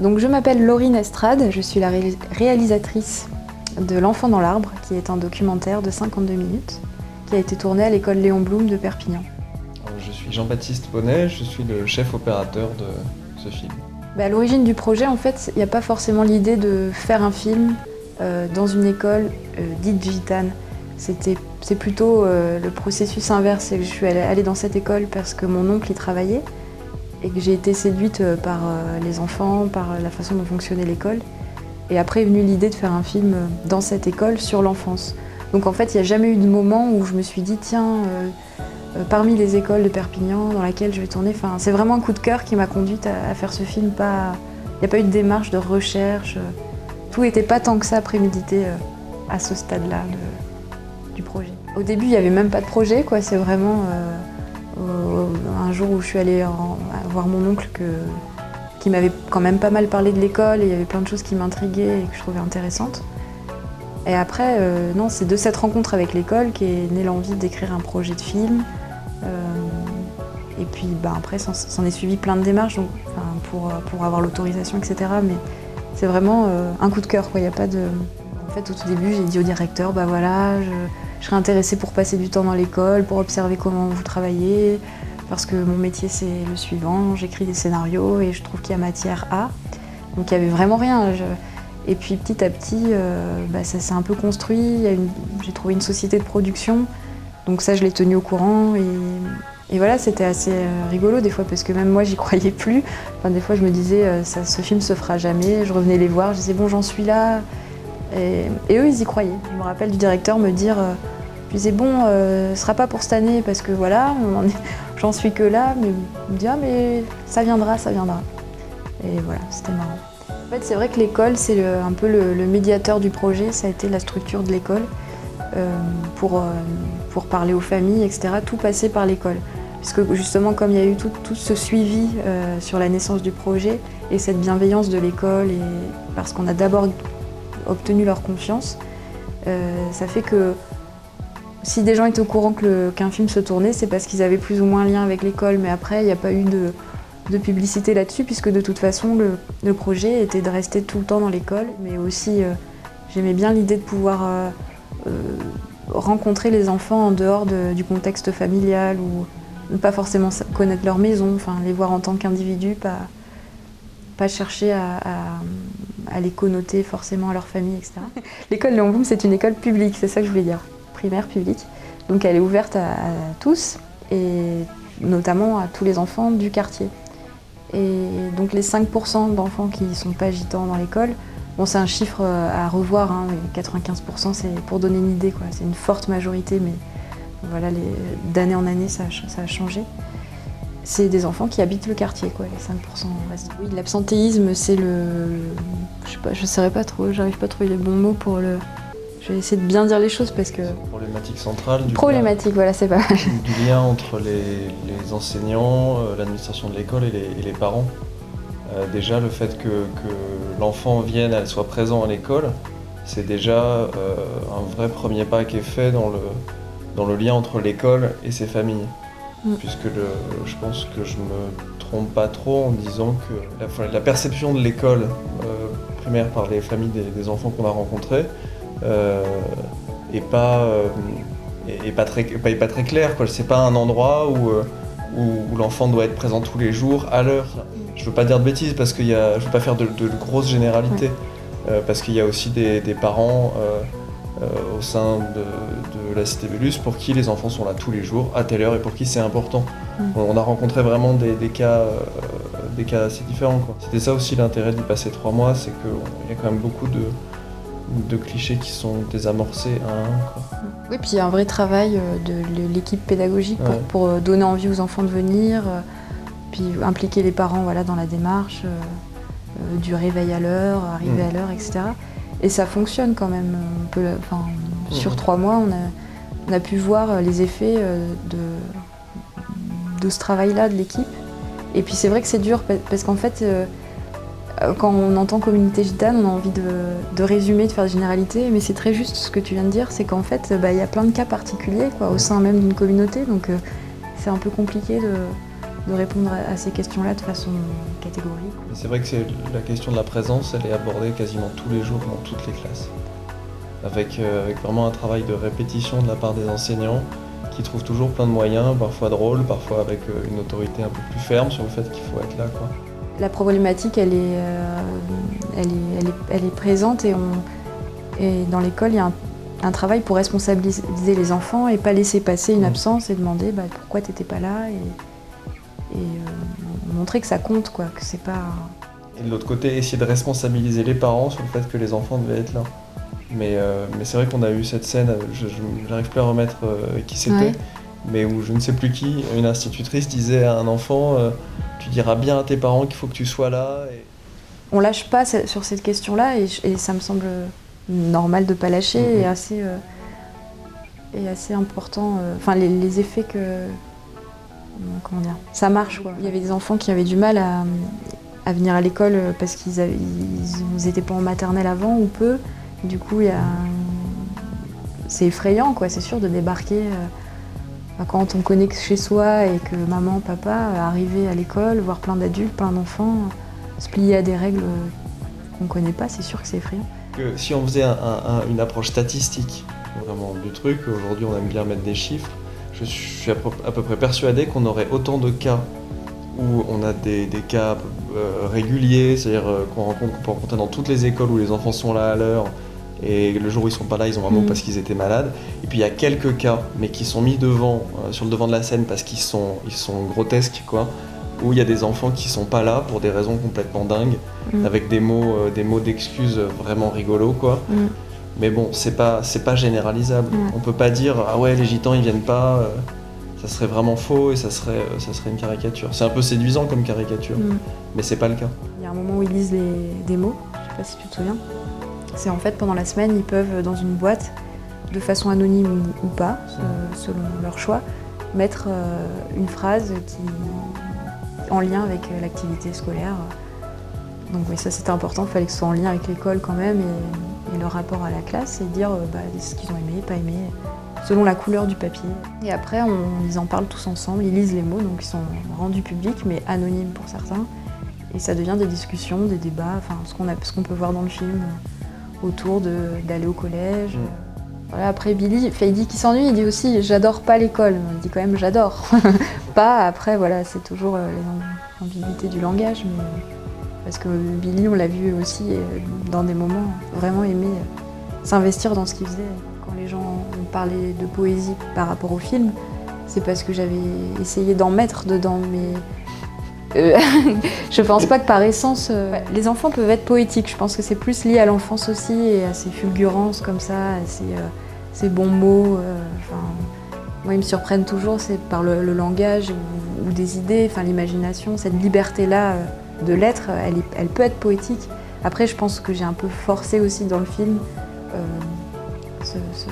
Donc je m'appelle Laurine Estrade, je suis la réalisatrice de L'Enfant dans l'arbre, qui est un documentaire de 52 minutes, qui a été tourné à l'école Léon Blum de Perpignan. Je suis Jean-Baptiste Bonnet, je suis le chef opérateur de ce film. À l'origine du projet, en fait, il n'y a pas forcément l'idée de faire un film dans une école dite gitane. C'est plutôt le processus inverse. Je suis allée dans cette école parce que mon oncle y travaillait et que j'ai été séduite par les enfants, par la façon dont fonctionnait l'école. Et après est venue l'idée de faire un film dans cette école sur l'enfance. Donc en fait, il n'y a jamais eu de moment où je me suis dit tiens, parmi les écoles de Perpignan dans laquelle je vais tourner, c'est vraiment un coup de cœur qui m'a conduite à faire ce film. Il n'y a pas eu de démarche de recherche. Tout n'était pas tant que ça prémédité à ce stade-là du projet. Au début, il n'y avait même pas de projet, quoi. C'est vraiment un jour où je suis allée voir mon oncle qui m'avait quand même pas mal parlé de l'école et il y avait plein de choses qui m'intriguaient et que je trouvais intéressantes. Et après, non, c'est de cette rencontre avec l'école qu'est née l'envie d'écrire un projet de film. Et puis après, s'en est suivi plein de démarches pour avoir l'autorisation, etc. Mais c'est vraiment un coup de cœur, quoi. Il y a pas de... En fait, au tout début, j'ai dit au directeur, voilà, je serais intéressée pour passer du temps dans l'école, pour observer comment vous travaillez, parce que mon métier, c'est le suivant, j'écris des scénarios et je trouve qu'il y a matière à. Donc il n'y avait vraiment rien. Et puis petit à petit, ça s'est un peu construit. J'ai trouvé une société de production, donc ça, je l'ai tenu au courant. Et voilà, c'était assez rigolo des fois, parce que même moi, j'y croyais plus. Des fois, je me disais, ce film se fera jamais. Je revenais les voir, je disais, bon, j'en suis là. Et eux, ils y croyaient. Je me rappelle du directeur me dire, je disais, bon, ce sera pas pour cette année, parce que voilà, j'en suis que là. Mais il me dit, ah, mais ça viendra, ça viendra. Et voilà, c'était marrant. En fait, c'est vrai que l'école, c'est un peu le médiateur du projet. Ça a été la structure de l'école pour parler aux familles, etc. Tout passait par l'école. Puisque justement, comme il y a eu tout ce suivi sur la naissance du projet et cette bienveillance de l'école, et parce qu'on a d'abord obtenu leur confiance, ça fait que si des gens étaient au courant qu'un film se tournait, c'est parce qu'ils avaient plus ou moins un lien avec l'école. Mais après, il n'y a pas eu de publicité là-dessus, puisque de toute façon, le projet était de rester tout le temps dans l'école. Mais aussi, j'aimais bien l'idée de pouvoir rencontrer les enfants en dehors du contexte familial, ou ne pas forcément connaître leur maison, les voir en tant qu'individus, pas chercher à les connoter forcément à leur famille, etc. L'école Léon Blum, c'est une école publique, c'est ça que je voulais dire, primaire publique. Donc elle est ouverte à tous, et notamment à tous les enfants du quartier. Et donc les 5% d'enfants qui ne sont pas gitans dans l'école, bon, c'est un chiffre à revoir, hein, 95%, c'est pour donner une idée, quoi. C'est une forte majorité, mais voilà, d'année en année, ça a changé. C'est des enfants qui habitent le quartier, quoi, les 5% restent. Oui, l'absentéisme, c'est je sais pas, je saurais pas trop, j'arrive pas à trouver les bons mots pour le... Je vais essayer de bien dire les choses parce que... Problématique centrale. Voilà, c'est pas mal. Du lien entre les enseignants, l'administration de l'école et les parents. Déjà, le fait que l'enfant vienne, elle soit présent à l'école, c'est déjà un vrai premier pas qui est fait dans le lien entre l'école et ses familles. Puisque je pense que je me trompe pas trop en disant que la perception de l'école primaire par les familles des enfants qu'on a rencontrés est pas très claire, quoi. C'est pas un endroit où l'enfant doit être présent tous les jours à l'heure. Je veux pas dire de bêtises parce que je veux pas faire de grosses généralités, parce qu'il y a aussi des parents au sein de la Cité Bellus pour qui les enfants sont là tous les jours, à telle heure, et pour qui c'est important. On a rencontré vraiment des cas assez différents, quoi. C'était ça aussi l'intérêt d'y passer 3 mois, c'est qu'il y a quand même beaucoup de clichés qui sont désamorcés à un, quoi. Oui, puis il y a un vrai travail de l'équipe pédagogique pour donner envie aux enfants de venir, puis impliquer les parents, voilà, dans la démarche du réveil à l'heure, arriver à l'heure, etc. Et ça fonctionne quand même. Sur 3 mois, on a pu voir les effets de ce travail-là de l'équipe. Et puis c'est vrai que c'est dur parce qu'en fait, Quand on entend communauté gitane, on a envie de résumer, de faire des généralités, mais c'est très juste ce que tu viens de dire, c'est qu'en fait, il y a plein de cas particuliers quoi, au sein même d'une communauté, donc c'est un peu compliqué de répondre à ces questions-là de façon catégorique. C'est vrai que la question de la présence, elle est abordée quasiment tous les jours dans toutes les classes, avec vraiment un travail de répétition de la part des enseignants, qui trouvent toujours plein de moyens, parfois drôles, parfois avec une autorité un peu plus ferme sur le fait qu'il faut être là, quoi. La problématique, elle est présente et dans l'école, il y a un travail pour responsabiliser les enfants et pas laisser passer une absence et demander pourquoi tu n'étais pas là et montrer que ça compte, quoi, que c'est pas... Et de l'autre côté, essayer de responsabiliser les parents sur le fait que les enfants devaient être là. Mais c'est vrai qu'on a eu cette scène, je n'arrive plus à remettre qui c'était, ouais. Mais où je ne sais plus qui, une institutrice disait à un enfant tu diras bien à tes parents qu'il faut que tu sois là. On lâche pas sur cette question-là et ça me semble normal de ne pas lâcher et assez important. Enfin, les effets que... Comment dire, ça marche, quoi. Il y avait des enfants qui avaient du mal à venir à l'école parce qu'ils n'étaient pas en maternelle avant ou peu. Du coup, c'est effrayant, quoi. C'est sûr de débarquer quand on connaît que chez soi et que maman, papa arriver à l'école, voir plein d'adultes, plein d'enfants, se plier à des règles qu'on ne connaît pas, c'est sûr que c'est effrayant. Si on faisait une approche statistique vraiment du truc, aujourd'hui on aime bien mettre des chiffres, je suis à peu près persuadé qu'on aurait autant de cas où on a des cas réguliers, c'est-à-dire qu'on peut rencontrer dans toutes les écoles où les enfants sont là à l'heure, et le jour où ils sont pas là, ils ont un mot parce qu'ils étaient malades. Et puis il y a quelques cas, mais qui sont mis sur le devant de la scène parce qu'ils sont grotesques, quoi, où il y a des enfants qui sont pas là pour des raisons complètement dingues, avec des mots d'excuses vraiment rigolos, quoi. Mais bon, c'est pas généralisable. On peut pas dire ah ouais, les gitans ils viennent pas. Ça serait vraiment faux et ça serait une caricature. C'est un peu séduisant comme caricature, mais c'est pas le cas. Il y a un moment où ils lisent des mots, je sais pas si tu te souviens. C'est en fait pendant la semaine, ils peuvent dans une boîte, de façon anonyme ou pas, selon leur choix, mettre une phrase en lien avec l'activité scolaire. Donc oui, ça c'était important, il fallait que ce soit en lien avec l'école quand même et leur rapport à la classe et dire ce qu'ils ont aimé, pas aimé, selon la couleur du papier. Et après, ils en parlent tous ensemble, ils lisent les mots, donc ils sont rendus publics, mais anonymes pour certains. Et ça devient des discussions, des débats, enfin ce qu'on peut voir dans le film, autour d'aller au collège. Voilà, après Billy, il dit qu'il s'ennuie, il dit aussi j'adore pas l'école, il dit quand même j'adore. Pas, après voilà, c'est toujours l'ambiguïté du langage, mais parce que Billy, on l'a vu aussi dans des moments vraiment aimer s'investir dans ce qu'il faisait. Quand les gens ont parlé de poésie par rapport au film, c'est parce que j'avais essayé d'en mettre dedans, mais je pense pas que par essence, les enfants peuvent être poétiques. Je pense que c'est plus lié à l'enfance aussi et à ces fulgurances comme ça, à ces bons mots. Moi, ils me surprennent toujours, c'est par le langage ou des idées, l'imagination, cette liberté-là de l'être, elle peut être poétique. Après, je pense que j'ai un peu forcé aussi dans le film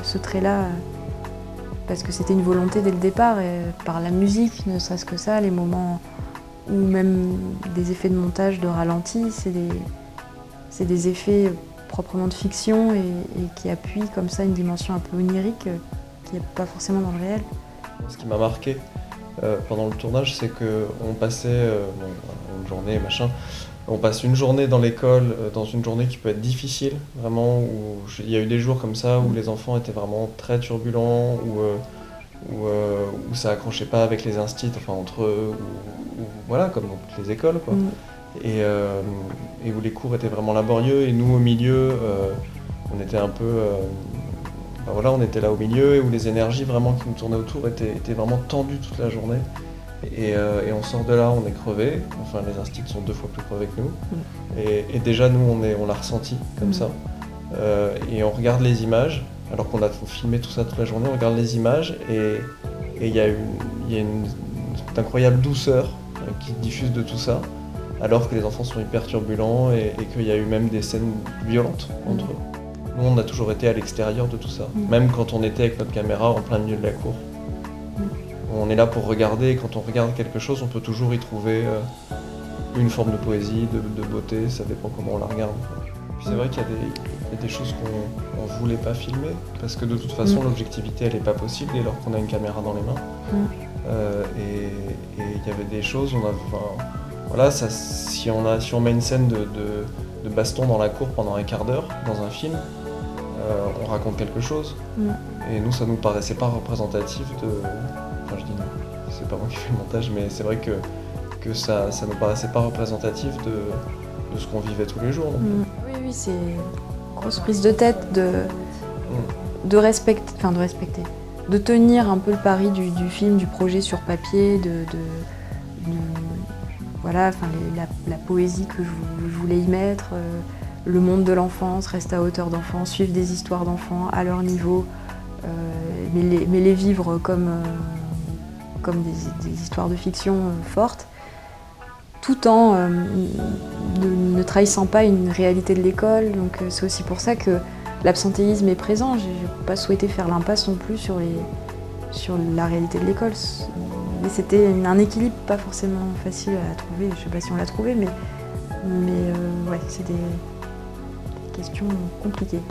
ce trait-là, parce que c'était une volonté dès le départ, et par la musique, ne serait-ce que ça, les moments ou même des effets de montage, de ralenti, c'est des effets proprement de fiction et qui appuient comme ça une dimension un peu onirique qui n'est pas forcément dans le réel. Ce qui m'a marqué pendant le tournage, c'est qu'on passait une journée, on passe une journée dans l'école, dans une journée qui peut être difficile, vraiment, où il y a eu des jours comme ça où les enfants étaient vraiment très turbulents, où ça accrochait pas avec les instits, entre eux, ou voilà, comme dans toutes les écoles, quoi. Et où les cours étaient vraiment laborieux, et nous au milieu, on était un peu... on était là au milieu, et où les énergies vraiment qui nous tournaient autour étaient vraiment tendues toute la journée. Et on sort de là, on est crevé, les instits sont 2 fois plus crevés que nous. Et déjà nous on l'a ressenti comme ça. Et on regarde les images, alors qu'on a filmé tout ça toute la journée, on regarde les images et il y a une incroyable douceur qui diffuse de tout ça, alors que les enfants sont hyper turbulents et qu'il y a eu même des scènes violentes entre eux. Nous on a toujours été à l'extérieur de tout ça, même quand on était avec notre caméra en plein milieu de la cour. On est là pour regarder, et quand on regarde quelque chose, on peut toujours y trouver une forme de poésie, de beauté, ça dépend comment on la regarde. Puis c'est vrai qu'il y a des choses qu'on ne voulait pas filmer, parce que de toute façon l'objectivité elle n'est pas possible dès lors qu'on a une caméra dans les mains. Et il y avait des choses, voilà, si on met une scène de baston dans la cour pendant un quart d'heure dans un film, on raconte quelque chose. Et nous, ça nous paraissait pas représentatif de... Enfin, je dis non, c'est pas moi qui fais le montage, mais c'est vrai que ça nous paraissait pas représentatif de ce qu'on vivait tous les jours. Oui, c'est une grosse prise de tête de respecter, de tenir un peu le pari du film, du projet sur papier, voilà, enfin, la poésie que je voulais y mettre, le monde de l'enfance, rester à hauteur d'enfant, suivre des histoires d'enfants à leur niveau, mais les vivre comme des histoires de fiction fortes, tout en ne trahissant pas une réalité de l'école. Donc c'est aussi pour ça que l'absentéisme est présent. Je n'ai pas souhaité faire l'impasse non plus sur la réalité de l'école. Mais c'était un équilibre pas forcément facile à trouver. Je ne sais pas si on l'a trouvé, mais ouais, c'est des questions compliquées.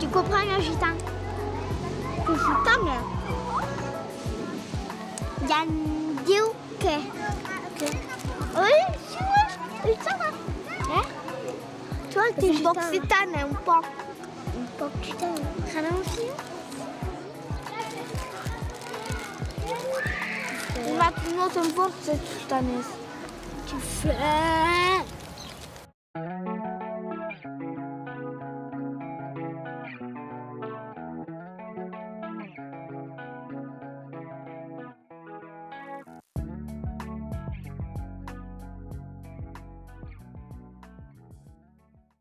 Tu comprends le gitan? Le gitan, là. Il y a un dieu que... Oui, tu vois, ça va. Hein? Toi, t'es gitan. Un poc gitan, un poc. Un poc gitan. Xanaa aussi. Laat nog een bord zitten, Stanis. Tu fais...